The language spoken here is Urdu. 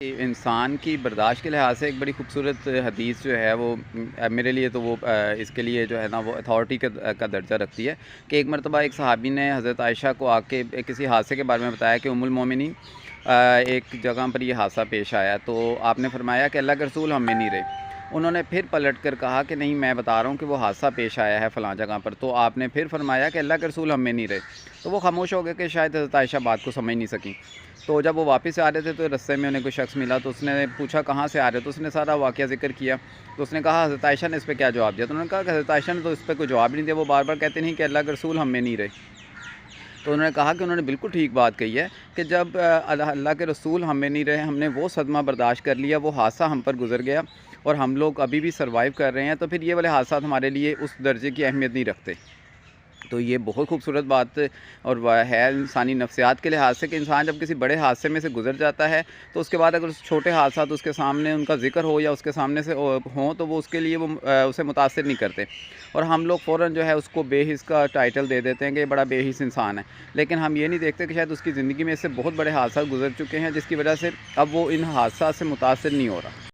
انسان کی برداشت کے لحاظ سے ایک بڑی خوبصورت حدیث جو ہے وہ میرے لیے تو وہ اس کے لیے جو ہے نا وہ اتھارٹی کا درجہ رکھتی ہے کہ ایک مرتبہ ایک صحابی نے حضرت عائشہ کو آ کے کسی حادثے کے بارے میں بتایا کہ ام المومنین ایک جگہ پر یہ حادثہ پیش آیا، تو آپ نے فرمایا کہ اللہ کے رسول ہم میں نہیں رہے۔ انہوں نے پھر پلٹ کر کہا کہ نہیں، میں بتا رہا ہوں کہ وہ حادثہ پیش آیا ہے فلاں جگہ پر، تو آپ نے پھر فرمایا کہ اللہ کے رسول ہم میں نہیں رہے۔ تو وہ خاموش ہو گئے کہ شاید حضرت عائشہ بات کو سمجھ نہیں سکیں۔ تو جب وہ واپس آ رہے تھے تو رستے میں انہیں کوئی شخص ملا، تو اس نے پوچھا کہاں سے آ رہے، تو اس نے سارا واقعہ ذکر کیا۔ تو اس نے کہا حضرت عائشہ نے اس پہ کیا جواب دیا، تو انہوں نے کہا کہ حضرت عائشہ نے تو اس پہ کوئی جواب نہیں دیا، وہ بار بار کہتے نہیں کہ اللہ کے رسول ہم میں نہیں رہے۔ تو انہوں نے کہا کہ انہوں نے بالکل ٹھیک بات کہی ہے کہ جب اللہ کے رسول ہم میں نہیں رہے، ہم نے وہ صدمہ برداشت کر لیا، وہ حادثہ ہم پر گزر گیا اور ہم لوگ ابھی بھی سروائیو کر رہے ہیں، تو پھر یہ والے حادثات ہمارے لیے اس درجے کی اہمیت نہیں رکھتے۔ تو یہ بہت خوبصورت بات اور ہے انسانی نفسیات کے لحاظ سے کہ انسان جب کسی بڑے حادثے میں سے گزر جاتا ہے تو اس کے بعد اگر اس چھوٹے حادثات اس کے سامنے ان کا ذکر ہو یا اس کے سامنے سے ہوں تو وہ اس کے لیے وہ اسے متاثر نہیں کرتے، اور ہم لوگ فوراً جو ہے اس کو بے حس کا ٹائٹل دے دیتے ہیں کہ یہ بڑا بے حس انسان ہے، لیکن ہم یہ نہیں دیکھتے کہ شاید اس کی زندگی میں اس سے بہت بڑے حادثات گزر چکے ہیں جس کی وجہ سے اب وہ ان حادثات سے متاثر نہیں ہو رہا۔